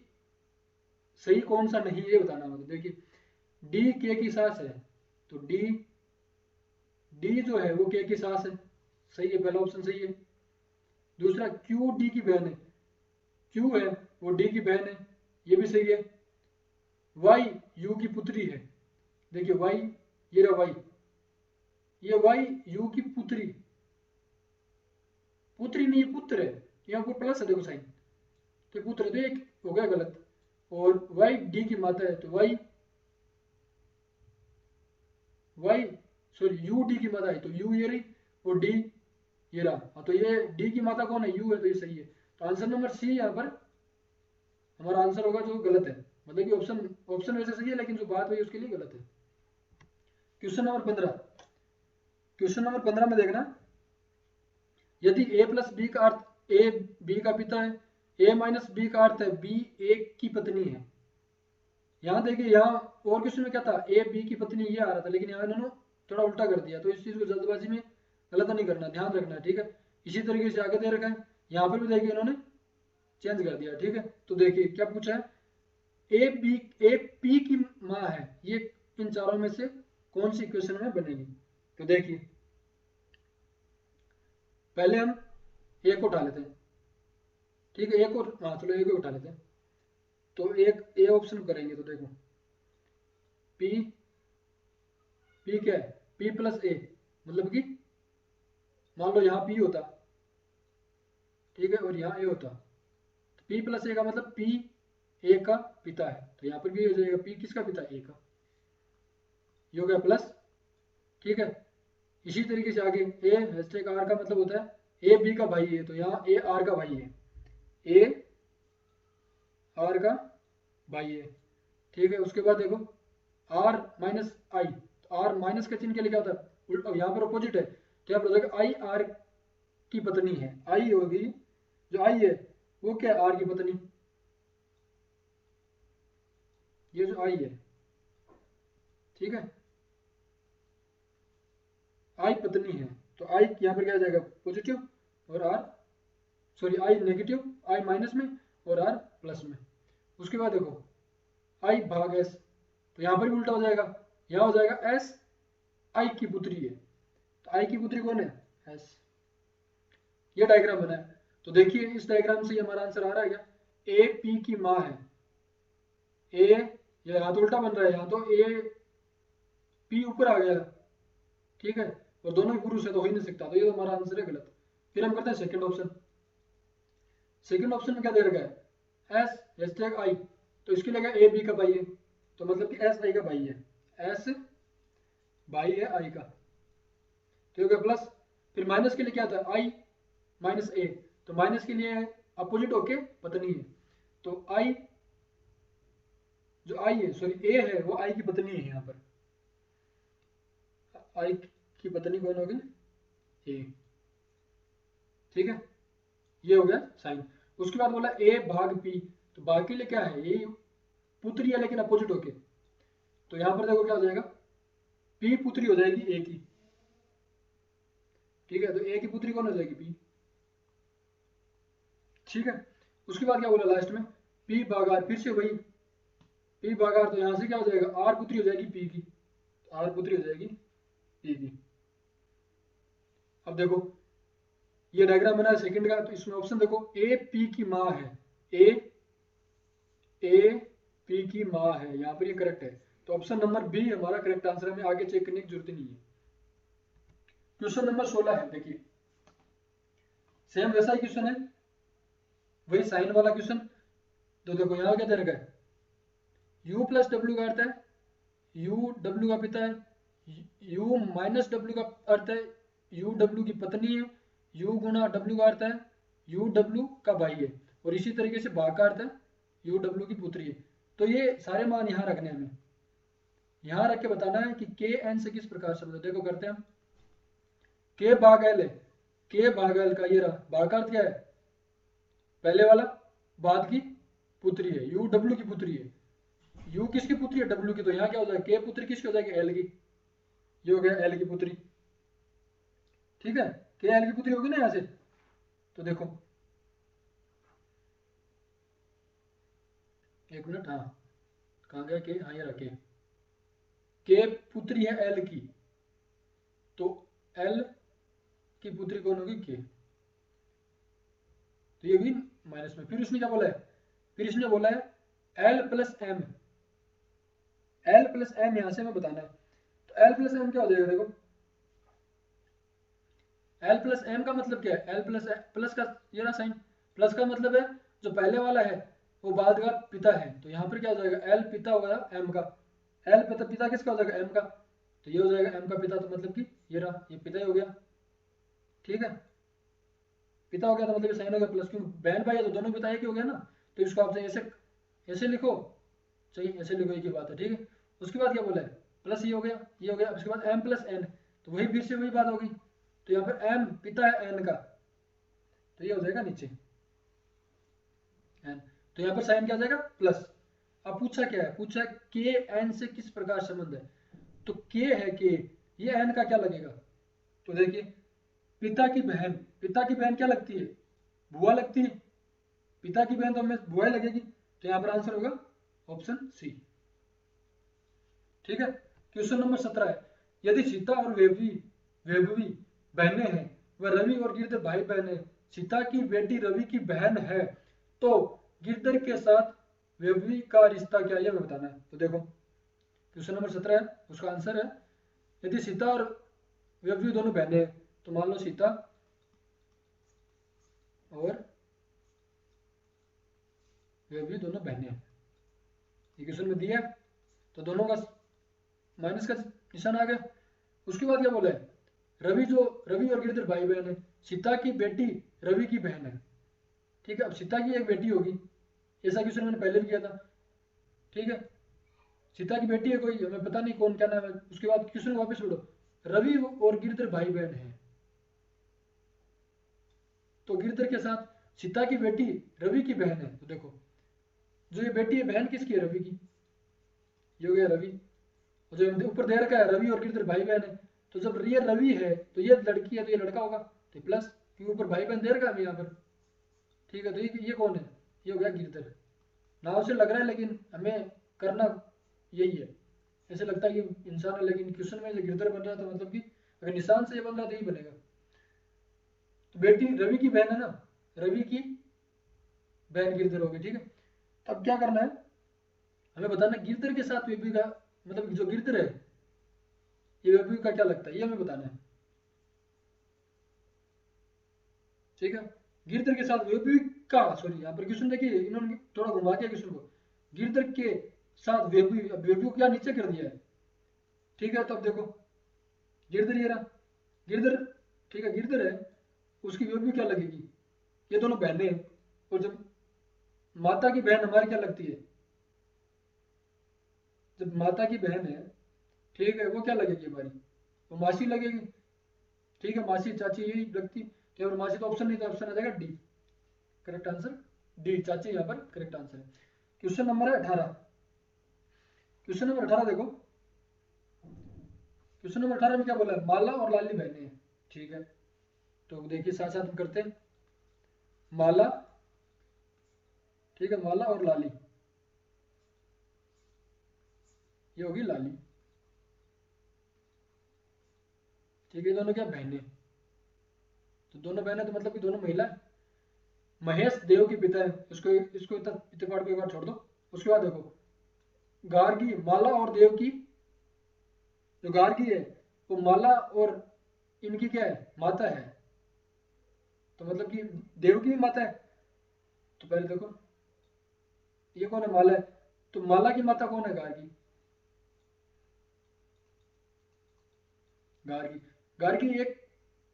सही कौन सा नहीं है ये बताना। मतलब देखिए डी के की सास है, तो डी डी जो है वो के की सास है, सही है, पहला ऑप्शन सही है। दूसरा क्यू डी की बहन है, क्यू है वो डी की बहन है, ये भी सही है। वाई यू की पुत्री है, देखिए वाई, ये रहा वाई, ये वाई यू की पुत्री, पुत्री नहीं ये पुत्र है, यहाँ पर प्लस है देखो साइन, तो पुत्र है, तो एक हो गया गलत। और वाई डी की माता है, तो Y Y sorry U D की माता है, तो यू ये रही और डी ये रहा, हाँ तो ये डी की माता कौन है, यू है, तो ये सही है। तो आंसर नंबर सी यहाँ पर हमारा आंसर होगा, जो गलत है। मतलब कि ऑप्शन वैसे सही है लेकिन जो बात हुई उसके लिए गलत है। क्वेश्चन नंबर 15, क्वेश्चन नंबर 15 में देखना, यदि a प्लस बी का अर्थ a b का पिता है, a माइनस बी का अर्थ है b a की पत्नी है। यहाँ देखिए, यहाँ और क्वेश्चन में क्या था, a b की पत्नी ये आ रहा था, लेकिन यहाँ इन्होंने थोड़ा उल्टा कर दिया, तो इस चीज को जल्दबाजी में गलत नहीं करना, ध्यान रखना है, ठीक है। इसी तरीके से आगे दे रखा है, यहाँ पर भी देखिए इन्होंने चेंज कर दिया, ठीक है। तो देखिए क्या पूछा है, ए पी की माँ है, ये इन चारों में से कौन सी इक्वेशन में बनेगी। तो देखिए पहले हम ए को उठा लेते हैं, ठीक है, ए को, हाँ चलो ए को उठा लेते हैं। तो एक ए ऑप्शन करेंगे, तो देखो पी पी क्या है, पी प्लस ए, मतलब कि मान लो यहाँ पी होता, ठीक है, और यहाँ ए होता, तो पी प्लस ए का मतलब पी ए का पिता है, तो यहाँ पर भी हो जाएगा पी किसका पिता, ए का, ये हो गया प्लस, ठीक है। इसी तरीके से आगे ए हैशटैग आर का मतलब होता है ए बी का भाई है, तो यहाँ ए आर का भाई है, ए आर का भाई है, ठीक है। उसके बाद देखो आर माइनस आई, तो आर माइनस का चिन्ह के लिए क्या होता है, यहाँ पर अपोजिट है, तो यहाँ पर हो जाएगा आई आर की पत्नी है, आई होगी, जो आई है वो क्या है, आर की पत्नी, ये जो आई है, ठीक है, आई पत्नी है, तो आई यहाँ पर क्या आ जाएगा पॉजिटिव, और R sorry I negative, I minus में और आर प्लस में। उसके बाद देखो आई भाग एस, तो यहाँ पर भी उल्टा हो जाएगा, यहाँ हो जाएगा एस आई की पुत्री है, तो आई की पुत्री कौन है, एस। ये डायग्राम बना है, तो देखिए इस डायग्राम से हमारा आंसर आ रहा है क्या, ए पी की माँ है, ए ये यहाँ तो उल्टा बन रहा है, यहाँ तो ए पी ऊपर आ गया, ठीक है, और दोनों ही पुरुष है तो हो ही नहीं सकता, तो ये तो हमारा आंसर है गलत। फिर हम करते हैं सेकंड ऑप्शन, सेकंड ऑप्शन में क्या दे रखा है, एस हैशटैग आई, तो इसके लिए ए बी का भाई है, तो मतलब कि एस आई का भाई है, एस भाई है आई का, तो हो प्लस। फिर माइनस के लिए क्या था, आई माइनस ए, तो माइनस के लिए अपोजिट होके पत्नी है, तो आई जो आई है सॉरी ए है वो आई की पत्नी है, यहाँ पर आई की पत्नी कौन होगी, ए, ठीक है, ये हो गया साइन। उसके बाद बोला ए भाग पी, तो भाग के लिए क्या है, ये पुत्री है लेकिन अपोजिट होके, तो यहां पर देखो क्या हो जाएगा, पी पुत्री हो जाएगी ए की, ठीक है, तो ए की पुत्री कौन हो जाएगी, पी, ठीक है। उसके बाद क्या बोला लास्ट में, पी भाग आर, फिर से वही पी भाग आर, तो यहां से क्या हो जाएगा, आर पुत्री हो जाएगी पी की, तो आर पुत्री हो जाएगी पी की। अब देखो ये डायग्राम बना है सेकंड का, तो इसमें ऑप्शन देखो ए पी की माँ है, ए पी की माँ है, यहाँ पर ये करेक्ट है, तो ऑप्शन नंबर बी हमारा करेक्ट आंसर, हमें आगे चेक करने की जरूरत ही नहीं है। क्वेश्चन नंबर 16 है, देखिए सेम वैसा ही क्वेश्चन है, वही साइन वाला क्वेश्चन, तो देखो यहाँ क्या दे रखा है, u प्लस डब्ल्यू का अर्थ है u w का पिता है, u माइनस डब्ल्यू का अर्थ है u w की पत्नी है, u गुणा w का अर्थ है u w का भाई है, और इसी तरीके से भाग का अर्थ है u w की पुत्री है। तो ये सारे मान यहाँ रखने हैं हमें, यहाँ रख के बताना है कि के एन से किस प्रकार से मतलब। देखो करते हैं हम, के भाग एल है, के भाग एल का ये रहा, भाग का अर्थ क्या है, पहले वाला बाद की पुत्री है, यू डब्ल्यू की पुत्री है, यू किसकी पुत्री है, डब्ल्यू की, तो यहाँ क्या हो जाएगा, के पुत्री किसकी हो जाएगी, एल की, ये हो गया एल की पुत्री। ठीक है, के एल की पुत्री होगी ना यहाँ से। तो देखो एक मिनट, हाँ कहाँ गया के, हाँ ये रखे, के पुत्री है एल की, तो एल की पुत्री कौन होगी, के, तो ये भी माइनस में। फिर उसने क्या बोला है, फिर इसने बोला है L plus M, L plus M यहां से हमें बताना है। तो एल प्लस एम क्या हो जाएगा, देखो एल प्लस एम का मतलब क्या है, एल प्लस प्लस का ये ना साइन, प्लस का मतलब है जो पहले वाला है वो बाद का पिता है, तो यहाँ पर क्या हो जाएगा, एल पिता होगा एम का, एल पिता, पिता किसका हो जाएगा, एम का, तो ये हो जाएगा एम का पिता, तो मतलब कि ये रहा, ये पिता ही हो गया। ठीक है, पिता हो गया तो मतलब साइन हो गया प्लस, क्योंकि बहन भाई है तो दोनों पिता एक ही हो गया ना, तो इसको आप ऐसे ऐसे लिखो, चाहिए ऐसे लिखो, एक ही बात है। ठीक है, उसके बाद क्या बोला है, प्लस ये हो गया, ये हो गया, उसके बाद एम प्लस एन, तो वही फिर से वही बात होगी, तो यहाँ पर एम पिता है एन का, तो ये हो जाएगा नीचे एन, तो यहाँ पर साइन क्या हो जाएगा प्लस। अब पूछा क्या है, पूछा के एन से किस प्रकार संबंध है, तो के है के, ये एन का क्या लगेगा, तो देखिए पिता की बहन, पिता की बहन क्या लगती है, बुआ लगती है, पिता की बहन तो हमें बुआ ही लगेगी, तो यहाँ पर आंसर होगा ऑप्शन सी। ठीक है, क्वेश्चन नंबर 17 है, यदि सीता और वैभवी बहनें हैं, वह रवि और गिरधर भाई बहन है, सीता की बेटी रवि की बहन है, तो गिरधर के साथ वैभवी का रिश्ता क्या है, यह हमें बताना है। तो देखो क्वेश्चन नंबर 17 है, उसका आंसर है, यदि सीता और वैभवी दोनों बहनें हैं, तो मान लो सीता और वैभवी दोनों बहनें हैं, ये क्वेश्चन में दिया है, तो दोनों का माइनस का निशान आ गया। उसके बाद क्या बोला है, रवि और गिरधर भाई बहन है, सीता की बेटी रवि की बहन है। ठीक है, अब सीता की एक बेटी होगी, ऐसा क्वेश्चन मैंने पहले भी किया था। ठीक है, सीता की बेटी है कोई, हमें पता नहीं कौन क्या नाम है। उसके बाद क्वेश्चन वापस पढ़ो, रवि और गिरधर भाई बहन है, तो गिरधर के साथ सीता की बेटी रवि की बहन है, तो देखो जो ये बेटी है बहन किसकी है, रवि की, ये हो गया रवि, और जो ऊपर दे रखा है रवि और गिरधर भाई बहन है, तो जब ये रवि है तो ये लड़की है तो ये लड़का होगा, तो प्लस, क्योंकि ऊपर भाई बहन दे रखा है यहाँ पर। ठीक है, तो ये कौन है, ये हो गया गिरधर, नाव से लग रहा है लेकिन हमें करना यही है, ऐसे लगता है कि इंसान है, लेकिन क्वेश्चन में जो गिरधर बन रहा था, मतलब कि अगर निशान से ये बन रहा तो यही बनेगा। तो बेटी रवि की बहन है ना, रवि की बहन गिरधर होगी। ठीक है, अब क्या करना है, हमें बताना है गिरधर के साथ वेबी का, मतलब जो गिरधर है ये वेबी का क्या लगता है, ये हमें बताना है। ठीक है, गिरधर के साथ वेबी का, सॉरी यहाँ पर क्वेश्चन देखिए इन्होंने थोड़ा घुमा दिया क्वेश्चन को, गिरधर के साथ वेबी, अब वेबी को क्या नीचे कर दिया है। ठीक है, तो अब देखो गिरधर ये रहा, गिरधर, ठीक है गिरधर है, उसकी वेबी क्या लगेगी, ये दोनों बहनें हैं, और जब माता की बहन हमारी क्या लगती है, जब माता की बहन है, ठीक है, वो क्या लगेगी हमारी, वो मासी लगेगी। ठीक है, मासी चाची यही लगती, तो यहाँ पर मासी तो ऑप्शन नहीं था, ऑप्शन आ जाएगा डी, करेक्ट आंसर डी, चाची यहाँ पर करेक्ट आंसर है। क्वेश्चन नंबर है 18, क्वेश्चन नंबर 18 देखो, क्वेश्चन नंबर 18 में क्या बोला है, माला और लाली बहनें हैं। ठीक है, तो देखिए साथ साथ हम करते हैं, माला, ठीक है, माला और लाली, ये होगी लाली। ठीक है, दोनों क्या बहनें, तो दोनों बहनें तो मतलब कि दोनों महिला है। महेश देव के पिता है, इसको इसको इतने पार्ट को एक बार छोड़ दो। उसके बाद देखो गार्गी, माला और देव की, जो गार्गी है वो माला और इनकी क्या है, माता है, तो मतलब कि देव की भी माता है। तो पहले देखो ये कौन है? माला है। तो माला की माता कौन है? गार्गी। गार्गी। गार्गी एक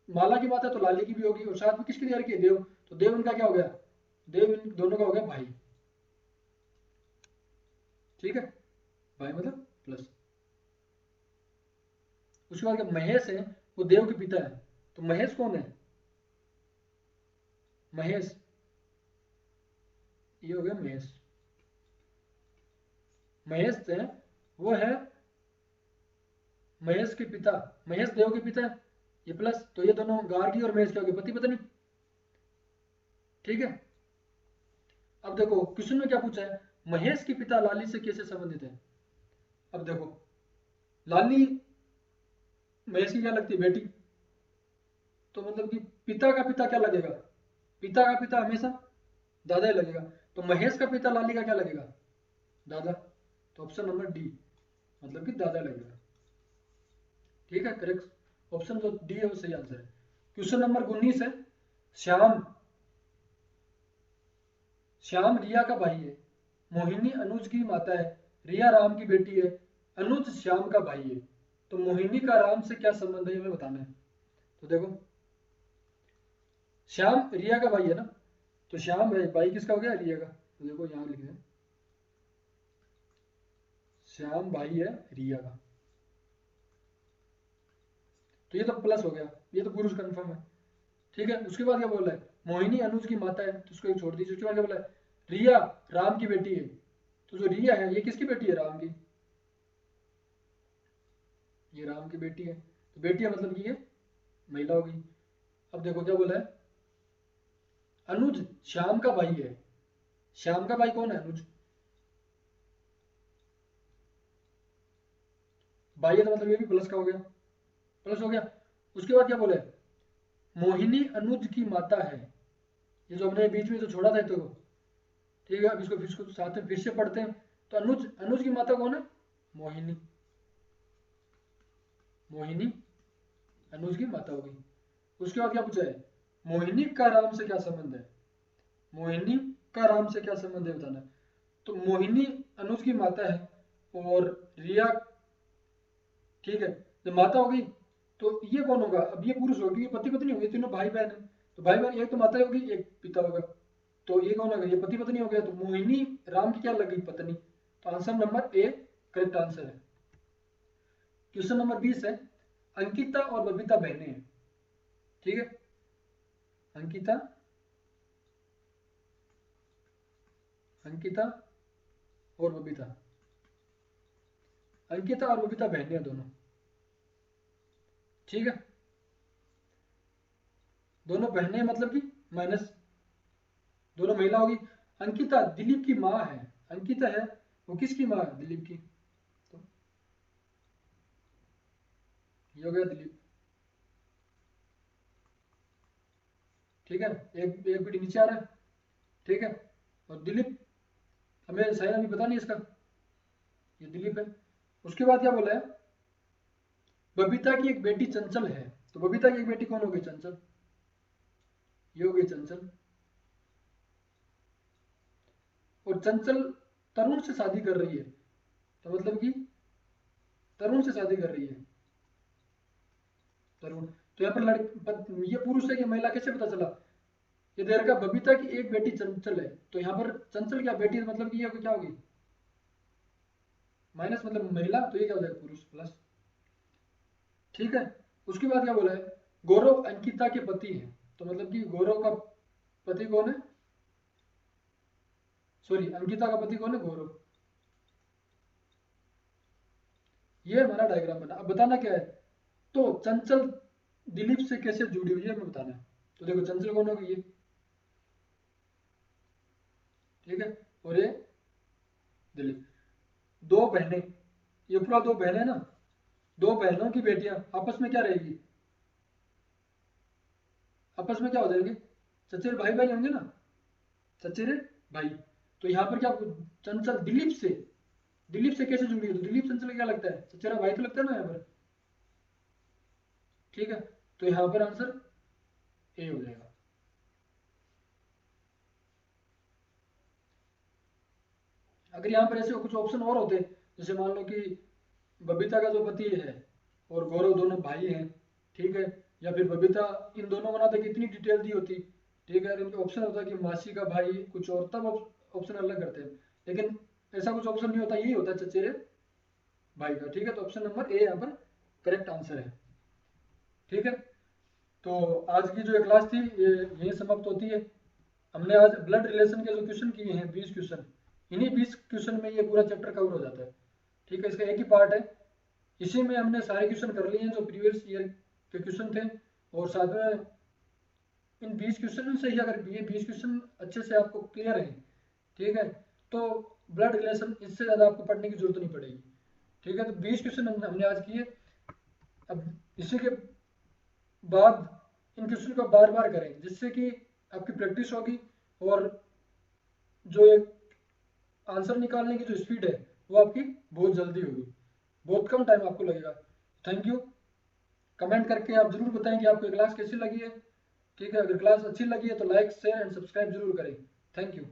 माला की माता तो लाली की भी होगी, और साथ में किसकी तैयार की है? देव। तो देव इनका क्या हो गया? देव इन दोनों का हो गया भाई। ठीक है, भाई मतलब प्लस। उसके बाद महेश है, वो देव के पिता है। तो महेश कौन है? महेश, ये हो गया महेश। महेश है, वो है महेश के पिता। महेश देव के पिता है, ये प्लस। तो ये दोनों गार्गी और महेश क्या हो गए? पति पत्नी। ठीक है। अब देखो क्वेश्चन में क्या पूछा है, महेश के पिता लाली से कैसे संबंधित है। अब देखो, लाली महेश की क्या लगती है? बेटी। तो मतलब कि पिता का पिता क्या लगेगा? पिता का पिता हमेशा दादा ही लगेगा। तो महेश का पिता लाली का क्या लगेगा? दादा। तो ऑप्शन नंबर डी, मतलब कि दादा लगेगा। ठीक है, करेक्ट ऑप्शन जो डी है वो सही आंसर है। क्वेश्चन नंबर 19 है, श्याम। श्याम रिया का भाई है, मोहिनी अनुज की माता है, रिया राम की बेटी है, अनुज श्याम का भाई है। तो मोहिनी का राम से क्या संबंध है, ये हमें बताना है। तो देखो, श्याम रिया का भाई है ना, तो श्याम है भाई किसका हो गया? रिया का। तो देखो यहाँ लिख दें, श्याम भाई है रिया का। तो ये तो प्लस हो गया, ये तो पुरुष कंफर्म है। ठीक है, उसके बाद क्या बोला है? मोहिनी अनुज की माता है, तो उसको एक छोड़ दीजिए। उसके बाद क्या बोला है? रिया राम की बेटी है। तो जो रिया है ये किसकी बेटी है? राम की। ये राम की बेटी है, तो बेटी है मतलब कि ये महिला होगी। अब देखो क्या बोला है, अनुज श्याम का भाई है। श्याम का भाई कौन है? अनुज। भाई है तो मतलब ये भी प्लस का हो गया, प्लस हो गया। उसके बाद क्या बोला है? मोहिनी अनुज की माता है। ये जो हमने बीच में जो छोड़ा था तो, ठीक है, अब इसको साथ में फिर से पढ़ते हैं। तो अनुज, अनुज की माता कौन है? मोहिनी। मोहिनी अनुज की माता होगी। उसके बाद क्या पूछा है? मोहिनी का राम से क्या संबंध है? मोहिनी का राम से क्या संबंध है बताना है। तो मोहिनी अनुज की माता है, और रिया, ठीक है, जब माता होगी तो ये कौन होगा? अब ये पुरुष होगी, ये पति पत्नी होगी, तीनों भाई बहन है। तो भाई बहन, एक तो माता होगी एक पिता होगा। तो ये कौन होगा? ये पति पत्नी हो गया। तो मोहिनी राम की क्या लगी? पत्नी। तो answer number A correct answer है। क्वेश्चन नंबर 20 है, अंकिता और बबीता बहनें हैं। ठीक है, अंकिता, अंकिता और बबीता, अंकिता और बबीता बहनें हैं दोनों। ठीक है, दोनों बहनें मतलब कि माइनस, दोनों महिला होगी। अंकिता दिलीप की माँ है। अंकिता है वो किसकी माँ है? दिलीप की। तो ये हो गया दिलीप। ठीक है, एक एक बीटी नीचे आ रहा है। ठीक है, और दिलीप, हमें शायद अभी पता नहीं इसका, ये दिलीप है। उसके बाद क्या बोला है? बबीता की एक बेटी चंचल है। तो बबीता की एक बेटी कौन हो गई? चंचल। ये हो गई चंचल। और चंचल तरुण से शादी कर रही है। तो मतलब कि तरुण से शादी कर रही है, तरुण। तो यहाँ पर ये पुरुष है कि महिला, कैसे पता चला? ये दे रखा बबीता की एक बेटी चंचल है। तो यहाँ पर चंचल क्या बेटी है, मतलब कि ये क्या होगी? माइनस मतलब महिला, तो ये क्या हो जाएगा? पुरुष प्लस। ठीक है, उसके बाद क्या बोला है? गौरव अंकिता के पति हैं। तो मतलब कि गौरव का पति कौन है? सॉरी, अंकिता का पति कौन है? गौरव। ये हमारा डायग्राम बना। अब बताना क्या है? तो चंचल दिलीप से कैसे जुड़ी हुई है हमें बताना है। तो देखो चंचल कौन होगी? ये, ठीक है, और ये दिलीप। दो बहनें, ये पूरा दो बहनें ना, दो बहनों की बेटियां आपस में क्या रहेगी? आपस में क्या हो जाएंगे? चचेरे भाई भाई होंगे ना, चचेरे भाई। तो यहाँ पर क्या, चंचल दिलीप से कैसे जुड़ी है? तो दिलीप चंचल क्या लगता है? चचेरा भाई तो लगता है ना यहाँ पर। ठीक है, तो यहाँ पर आंसर ए हो जाएगा। अगर यहाँ पर ऐसे कुछ ऑप्शन और होते, जैसे मान लो कि बबीता का जो पति है और गौरव दोनों भाई हैं, ठीक है, या फिर बबीता इन दोनों को नाते कितनी डिटेल दी होती, ठीक है, इनके ऑप्शन होता कि मासी का भाई कुछ और, तब ऑप्शन अलग करते हैं, लेकिन ऐसा कुछ ऑप्शन नहीं होता, यही होता है चचेरे भाई का, ठीक है। तो ऑप्शन नंबर ए यहाँ पर करेक्ट आंसर है, ठीक है। तो आज की जो ये क्लास थी ये यही समाप्त होती है। हमने आज ब्लड रिलेशन के जो क्वेश्चन किए हैं 20 क्वेश्चन, इन्हीं 20 क्वेश्चन में ये पूरा चैप्टर कवर हो जाता है, ठीक है। इसका एक ही पार्ट है, इसी में हमने सारे क्वेश्चन कर लिए हैं जो प्रीवियस ईयर के क्वेश्चन थे, और साथ में इन 20 क्वेश्चन से ही अगर ये 20 क्वेश्चन अच्छे से आपको क्लियर है, ठीक है, तो ब्लड रिलेशन इससे ज़्यादा आपको पढ़ने की जरूरत नहीं पड़ेगी, ठीक है। तो 20 क्वेश्चन हमने आज किए। अब इसी के बाद इन क्वेश्चन को बार बार करें, जिससे कि आपकी प्रैक्टिस होगी और जो एक आंसर निकालने की जो स्पीड है वो आपकी बहुत जल्दी होगी, बहुत कम टाइम आपको लगेगा। Thank you. कमेंट करके आप जरूर बताएं कि आपको क्लास कैसी लगी है, ठीक है। अगर क्लास अच्छी लगी है तो लाइक शेयर एंड सब्सक्राइब जरूर करें। Thank you.